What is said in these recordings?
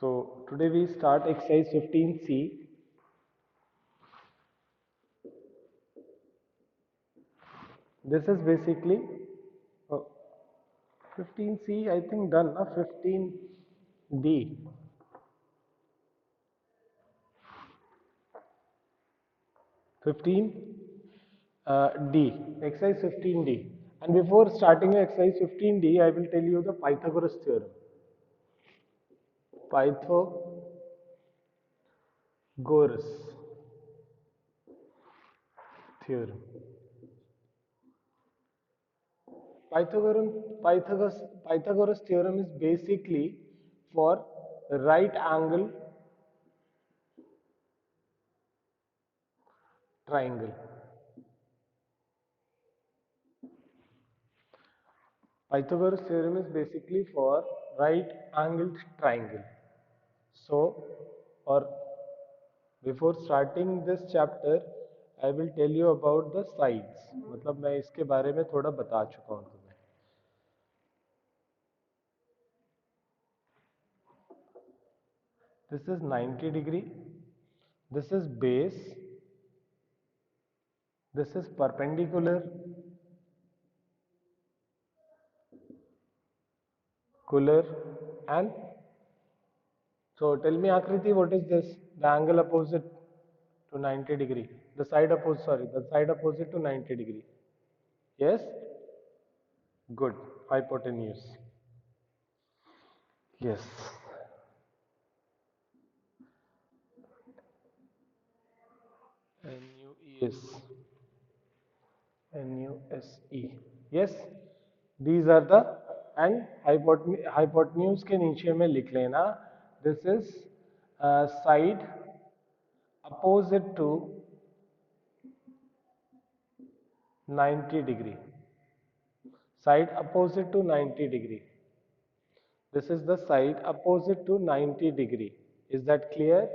So today we start exercise 15C. This is basically oh, 15C, I think done, 15D. 15D, exercise 15D. And before starting exercise 15D, I will tell you the Pythagoras theorem. Pythagoras theorem. Pythagoras theorem is basically for right angle triangle. Pythagoras theorem is basically for right angled triangle. So, or before starting this chapter, I will tell you about the sides. मतलब मैं इसके बारे में थोड़ा बता चुका हूँ तुम्हें. This is 90 degree. This is base. This is perpendicular. And so tell me Akriti, what is this? The angle opposite to 90 degree. The side opposite to 90 degree. Yes? Good. Hypotenuse. Yes. NUES. NUSE. Yes. These are the and hypotenuse के नीचे में लिख लेना. This is side opposite to 90 degree. Side opposite to 90 degree. This is the side opposite to 90 degree. Is that clear?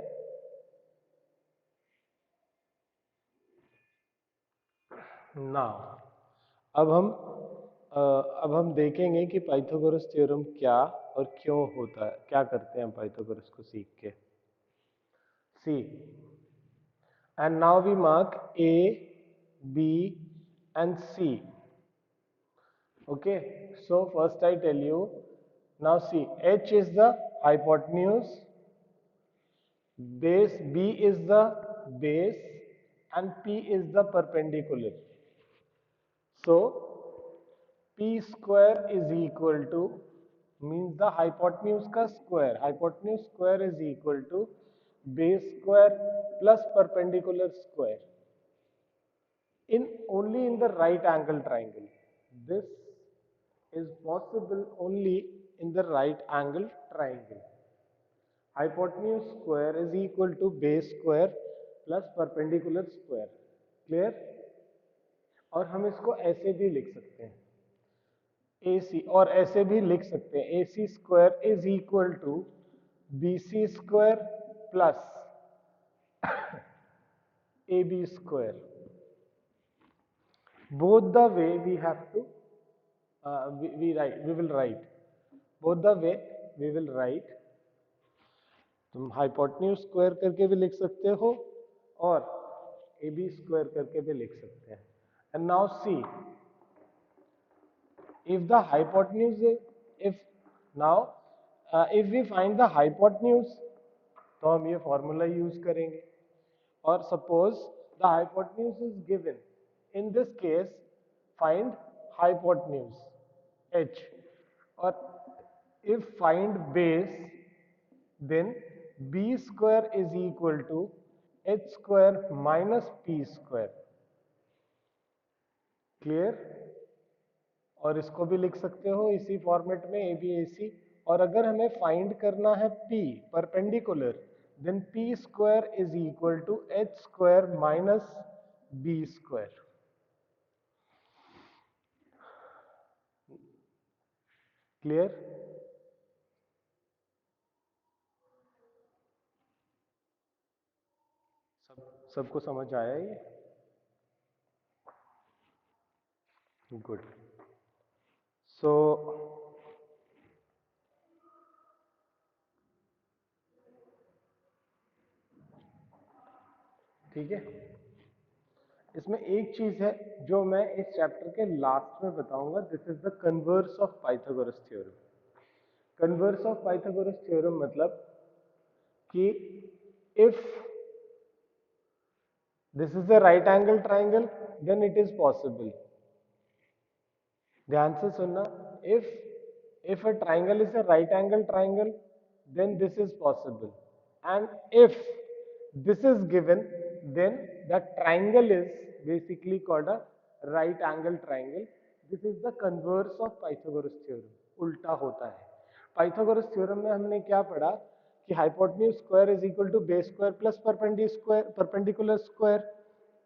Now, अब हम देखेंगे कि Pythagoras theorem क्या और क्यों होता है, क्या करते हैं पाइथागोरस को सीख के. See, and now we mark A, B and C. Okay, so first I tell you, now see, H is the hypotenuse, base B is the base and P is the perpendicular. So P square is equal to, means the hypotenuse का square. Hypotenuse square is equal to base square plus perpendicular square. Only in the right angle triangle. This is possible only in the right angle triangle. Hypotenuse square is equal to base square plus perpendicular square. Clear? और हम इसको ऐसे भी लिख सकते हैं, AC, और ऐसे भी लिख सकते हैं, AC square is equal to BC square plus AB square. Both the way we have to we will write both the way we will write. तुम हाइपोटेन्यूज स्क्वायर करके भी लिख सकते हो और AB स्क्वायर करके भी लिख सकते हैं. And now see, if the hypotenuse if now if we find the hypotenuse, तो हम ये फॉर्मूला यूज करेंगे. और suppose the hypotenuse is given, in this case find hypotenuse H, or if find base, then B square is equal to H square minus P square. Clear? और इसको भी लिख सकते हो इसी फॉर्मेट में ABAC. और अगर हमें फाइंड करना है P perpendicular, then P square is equal to H square minus B square. Clear? सबको समझ आया ये? गुड. सो ठीक है। इसमें एक चीज है जो मैं इस चैप्टर के लास्ट में बताऊंगा, this is the converse of Pythagoras theorem. Converse of Pythagoras theorem मतलब कि if this is a right angle triangle then it is possible। ध्यान से सुनना, if a triangle is a right angle triangle then this is possible, and if this is given then the triangle is basically called a right angle triangle। this is the converse of Pythagoras theorem, उल्टा होता है। Pythagoras theorem में हमने क्या पढ़ा कि hypotenuse square is equal to base square plus perpendicular square।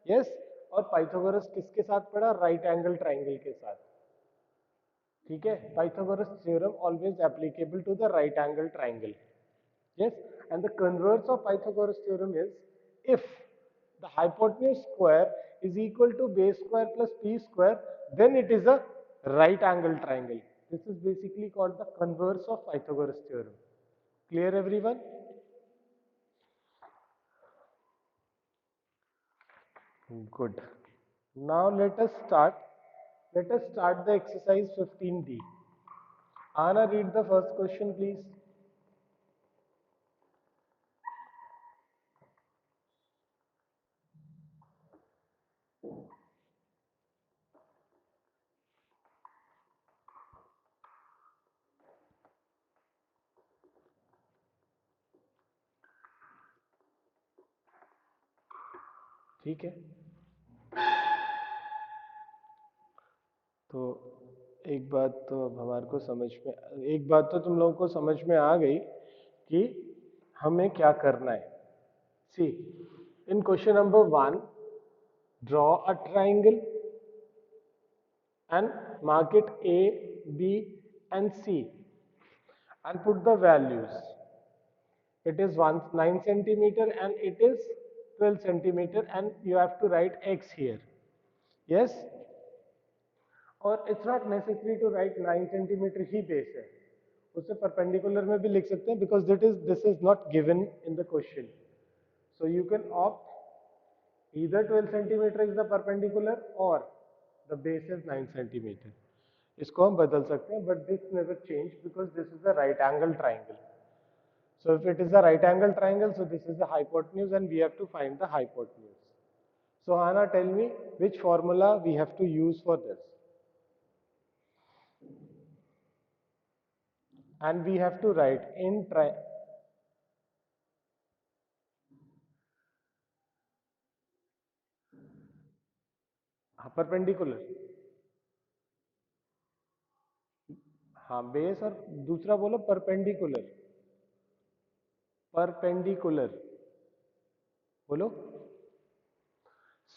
Yes, और Pythagoras किसके साथ पढ़ा? राइट एंगल ट्राइंगल के साथ। ठीक है, Pythagoras theorem always applicable to the right angle triangle. Yes, and the converse of Pythagoras theorem is if the hypotenuse square is equal to base square plus P square then it is a right angle triangle. This is basically called the converse of Pythagoras theorem. Clear everyone? Good. Now let us start. Let us start the exercise 15D. Anna, read the first question, please. ठीक है, तो एक बात तो अब हमारे को समझ में, एक बात तो तुम लोगों को समझ में आ गई कि हमें क्या करना है। सी, इन question number 1, draw a triangle and mark it A, B and C and put the values. It is 9 centimeter and it is 12 centimeter and you have to write X here. Yes? और it's not necessary to write 9 centimetre ही base है, उसे perpendicular में भी लिख सकते हैं because this is not given in the question. So you can opt either 12 centimetre is the perpendicular और द बेस इज 9 सेंटीमीटर। इसको हम बदल सकते हैं, but this never change because this is the right angle triangle. So if it is a right angle triangle, so this is the hypotenuse and we have to find the hypotenuse. So Anna, tell me which formula we have to use for this. And we have to write in perpendicular। हाँ, base और दूसरा बोलो perpendicular. Perpendicular बोलो।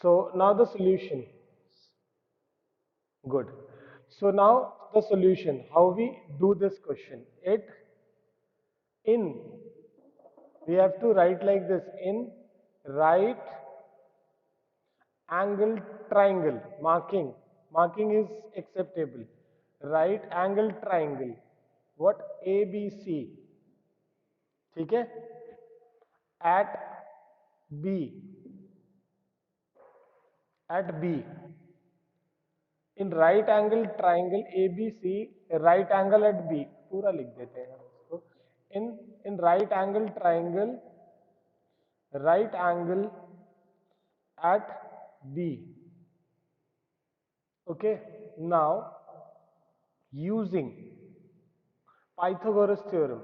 So now the solution. Good. So now the solution, how we do this question. We have to write like this: in right angle triangle, marking is acceptable, right angle triangle, what? ABC, ठीक है, at B, in right angle triangle ABC, right angle at B, पूरा लिख देते हैं इसको, in right angle triangle, right angle at B। Okay, now using Pythagoras theorem,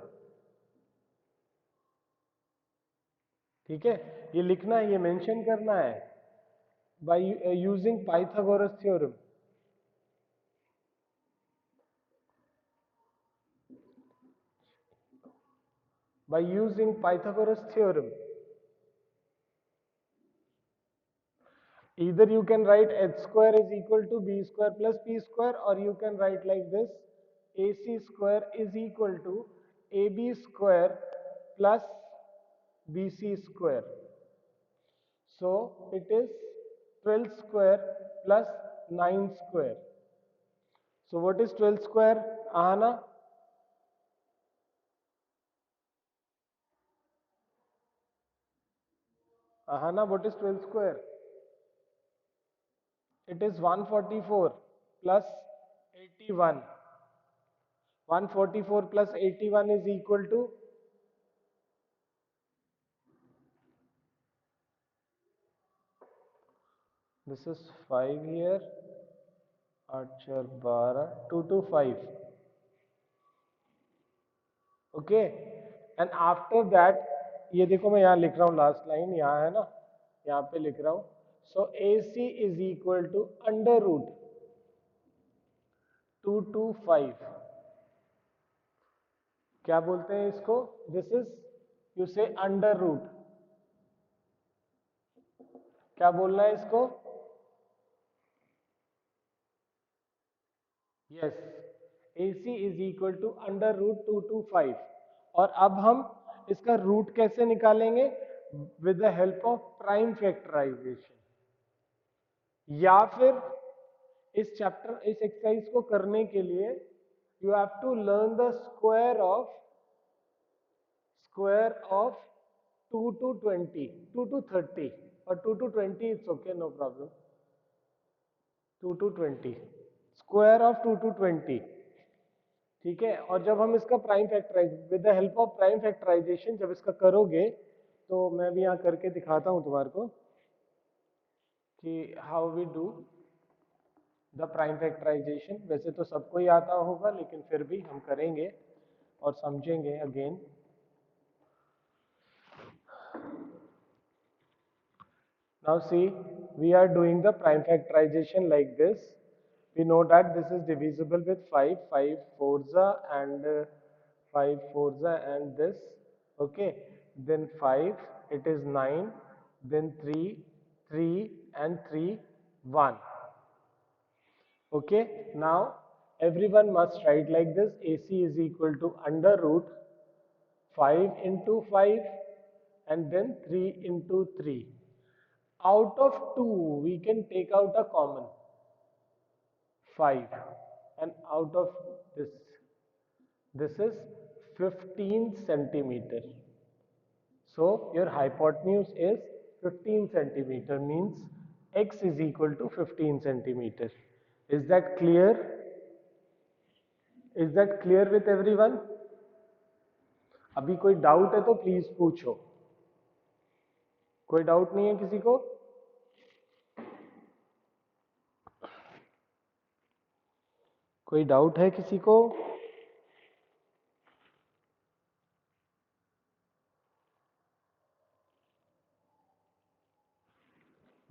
ठीक है, ये लिखना है, ये मेंशन करना है, by using Pythagoras theorem। By using Pythagoras theorem, either you can write h square is equal to b square plus p square, or you can write like this: ac square is equal to ab square plus bc square। So it is 12 square plus 9 square। So what is 12 square, Ahana? Ahana, what is 12 square? It is 144 plus 81. 144 plus 81 is equal to, this is 5 here, 8 4 12, 225. Okay and after that, ये देखो मैं यहाँ लिख रहा हूँ, last line यहाँ है ना, यहाँ पे लिख रहा हूँ, so A C is equal to under root 225. क्या बोलते हैं इसको? This is, you say under root, क्या बोलना है इसको? Yes, A C is equal to under root 225. और अब हम इसका रूट कैसे निकालेंगे? With the help of prime factorization. या फिर इस चैप्टर, इस एक्सरसाइज को करने के लिए you have to learn the square of 2 to 20, 2 to 30 और 2 to 20 it's okay, no problem. 2 to 20, square of 2 to 20. ठीक है, और जब हम इसका prime factorise, with the help of prime factorisation जब इसका करोगे, तो मैं भी यहाँ करके दिखाता हूँ तुम्हारे को कि how we do the prime factorisation. वैसे तो सबको ही आता होगा, लेकिन फिर भी हम करेंगे और समझेंगे again. Now see, we are doing the prime factorization like this. We know that this is divisible with 5, 5 fourza and 5 fourza and this. Okay, then 5, it is 9, then 3, 3 and 3, 1. Okay, now everyone must write like this: AC is equal to under root 5 into 5 and then 3 into 3. Out of 2, we can take out a common 5, and out of this is 15 centimeter. So your hypotenuse is 15 centimeter, means x is equal to 15 centimeter. Is that clear? Is that clear with everyone? अभी कोई doubt है तो please पूछो. कोई doubt नहीं है किसी को? कोई डाउट है किसी को?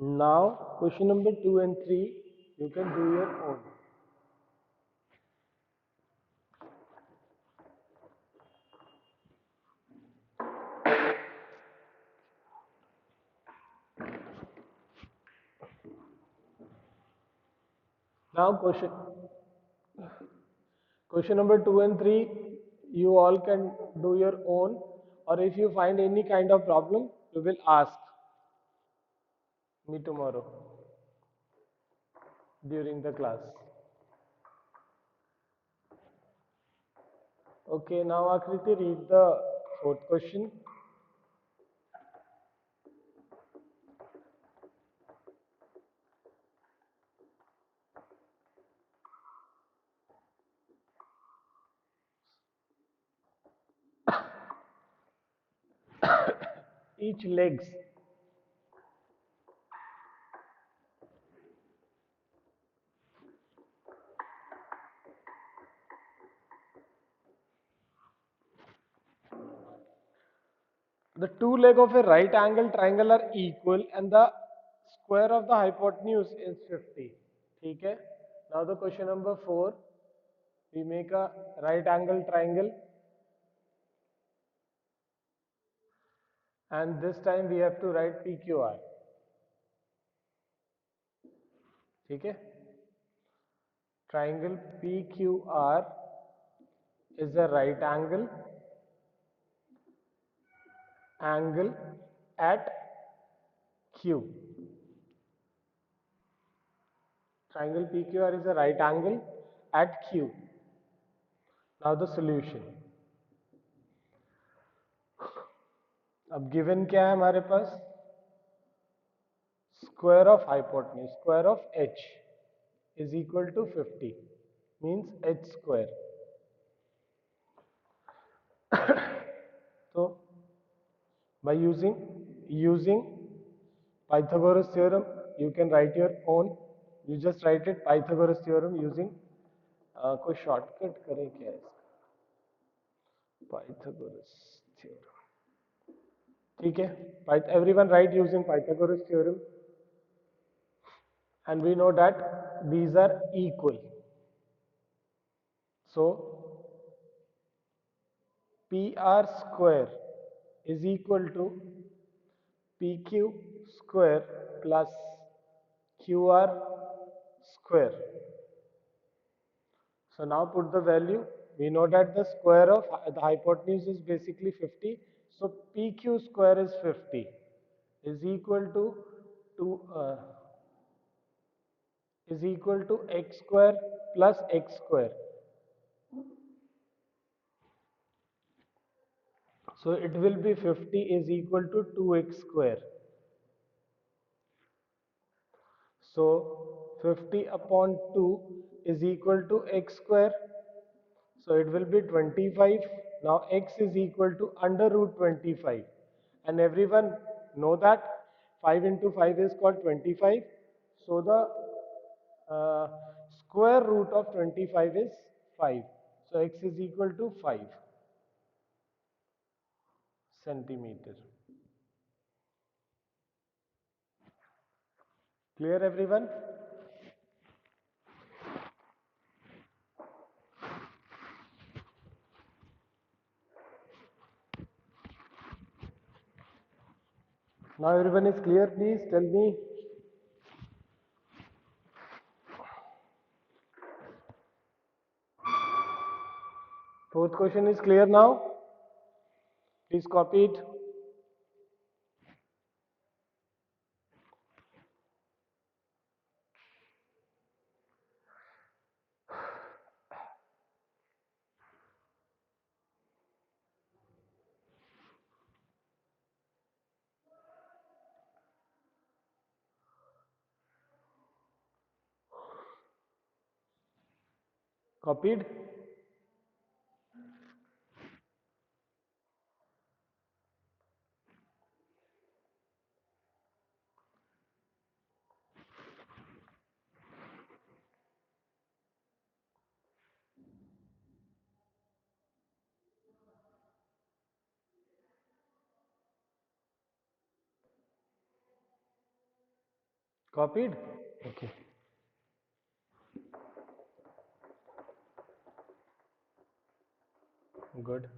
Now question number 2 and 3 you can do your own. Now question number 2 and 3 you all can do your own, or if you find any kind of problem you will ask me tomorrow during the class. Okay, now Akriti, read the fourth question. Each legs. The two legs of a right angle triangle are equal and the square of the hypotenuse is 50. ठीक है? Now the question number 4, we make a right angle triangle and this time we have to write PQR. ठीक है? Triangle PQR is a right angle at Q. Triangle PQR is a right angle at Q. Now the solution. अब given क्या है हमारे पास? square of hypotenuse, square of h is equal to 50, means h square. So by using Pythagoras theorem, you can write your own. You just write it Pythagoras theorem using कोई shortcut करें क्या इसका? Pythagoras theorem. ठीक है? Everyone write using Pythagoras theorem, and we know that these are equal. So PR square is equal to PQ square plus QR square. So now put the value. We know that the square of the hypotenuse is basically 50. So PQ square is 50 is equal to 2 is equal to x square plus x square. So it will be 50 is equal to 2x square. So 50 upon 2 is equal to x square. So it will be 25. Now x is equal to under root 25. And everyone know that 5 into 5 is called 25. So the square root of 25 is 5. So x is equal to 5 centimeter. Clear everyone? Now everyone is clear, please tell me. Fourth question is clear now. Please copy it. Copied? Copied? Okay. Good.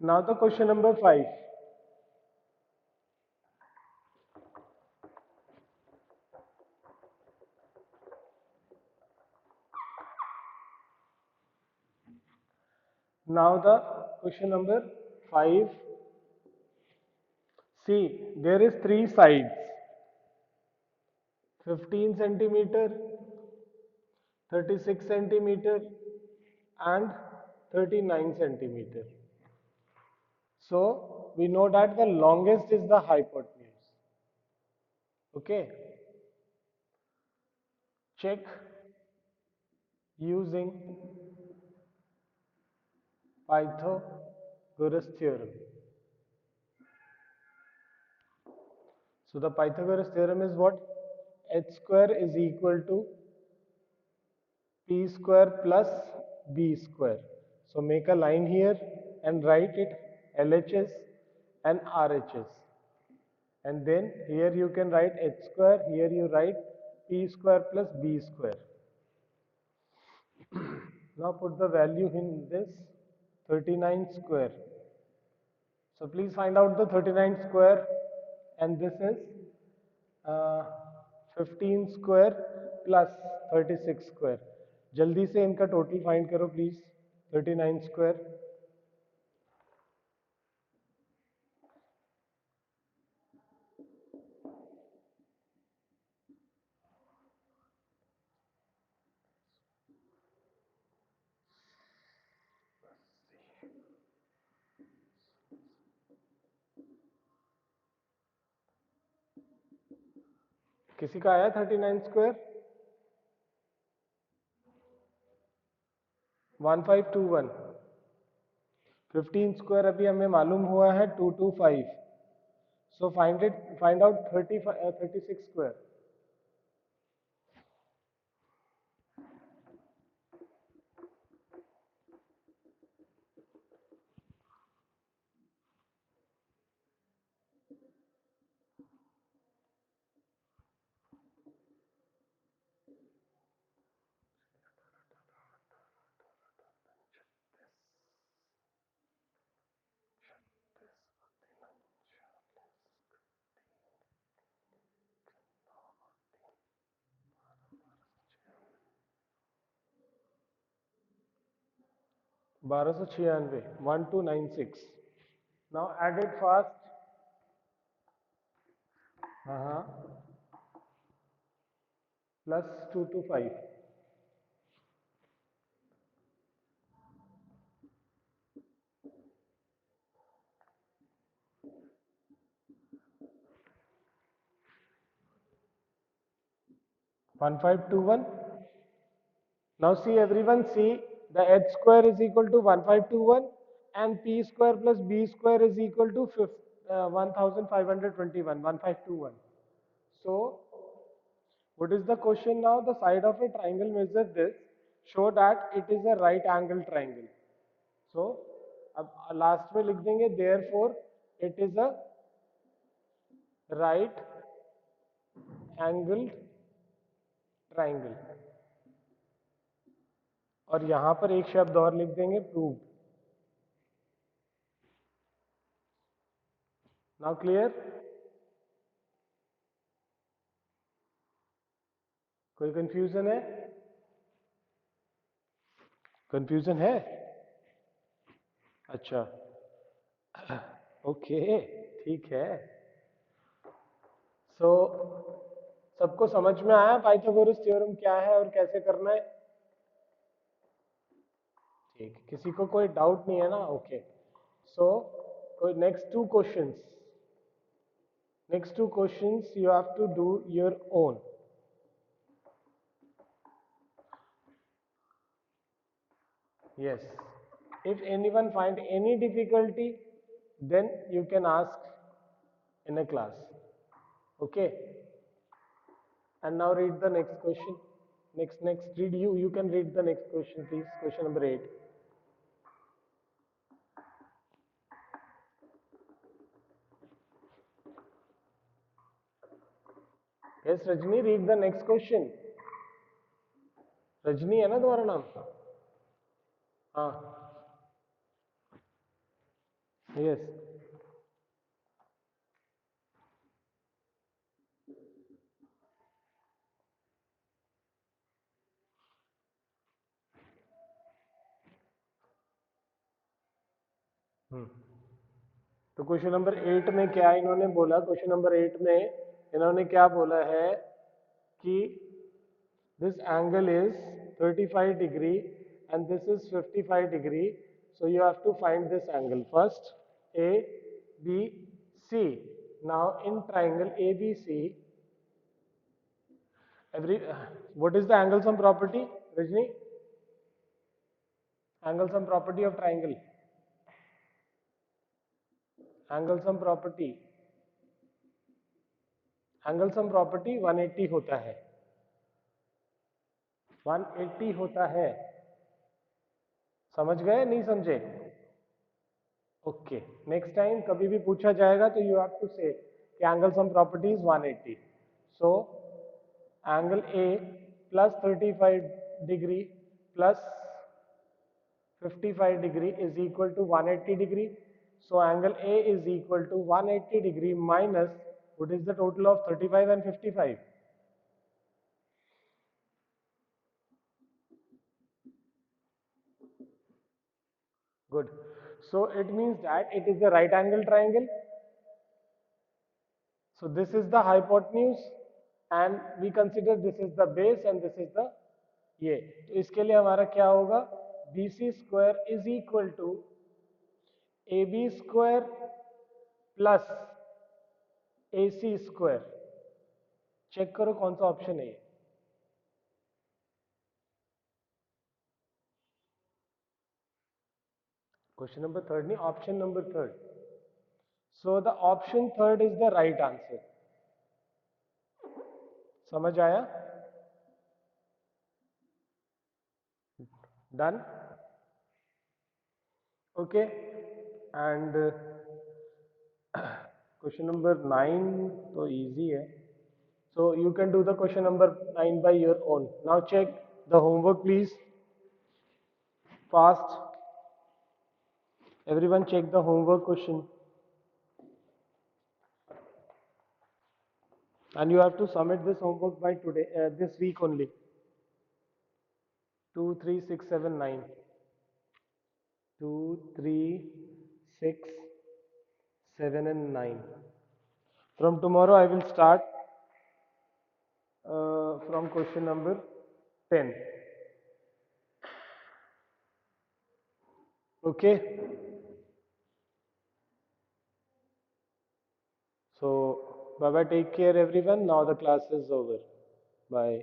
Now the question number 5. Now the question number 5. See, there is 3 sides. 15 centimeter, 36 centimeter and 39 centimeter. So we know that the longest is the hypotenuse. Okay. Check using Pythagoras theorem. So the Pythagoras theorem is what? H square is equal to P square plus B square. So make a line here and write it LHS and RHS. And then here you can write H square, here you write P square plus B square. Now put the value in this 39 square. So please find out the 39 square, and this is 15 square plus 36 square. जल्दी से इनका total find करो please. 39 square. किसी का आया 39 square? 1521. 15 square अभी हमें मालूम हुआ है 225. So find out 36 square. बारह सौ छियानवे 1296. Now add it fast. हाँ हाँ. Plus 225. 1521. Now see everyone, see the h square is equal to 1521 and p square plus b square is equal to 1521, 1521. So what is the question now? The side of a triangle measure this, show that it is a right angle triangle. So अब last में लिख देंगे therefore it is a right angled triangle. और यहां पर एक शब्द और लिख देंगे प्रूव. Now clear? कोई कंफ्यूजन है? कंफ्यूजन है? अच्छा. ओके, ठीक है. सो सबको समझ में आया पाइथागोरस थ्योरम क्या है और कैसे करना है? ठीक. किसी को कोई डाउट नहीं है ना? ओके. सो कोई next two questions you have to do your own. Yes. If anyone find any difficulty, then you can ask in a class. Okay. And now read the next question. Next. Read you. You can read the next question, please. Question number 8. Yes, Rajni, read the next question. Rajni है ना तुम्हारा नाम? हाँ. Yes. तो question number 8 में क्या इन्होंने बोला? क्वेश्चन नंबर 8 में इन्होंने क्या बोला है कि this angle is 35 degree and this is 55 degree. So you have to find this angle first. A, B, C. Now in triangle ABC, what is the angle sum property, Rajni? Angle sum property of triangle. Angle sum property. Angle sum property 180 होता है. 180 होता है. समझ गए? नहीं समझे? Okay. Next time कभी भी पूछा जाएगा तो यू हैव टू से कि angle sum property is 180. So angle A plus 35 degree plus 55 degree is equal to 180 degree. So angle A is equal to 180 degree minus what is the total of 35 and 55? Good. So it means that it is a right angle triangle. So this is the hypotenuse and we consider this is the base and this is the ये तो इसके लिए हमारा क्या होगा BC square is equal to AB square plus AC square. Check करो कौन सा ऑप्शन है ये क्वेश्चन नंबर थर्ड नहीं option number third so the option third is the right answer समझ आया done okay and question number 9 तो easy है so you can do the question number 9 by your own now check the homework please fast everyone check the homework question and you have to submit this homework by today this week only 2 3 6 7 9 2 3 6 7 and 9 from tomorrow I will start from question number 10 okay so bye bye take care everyone now the class is over bye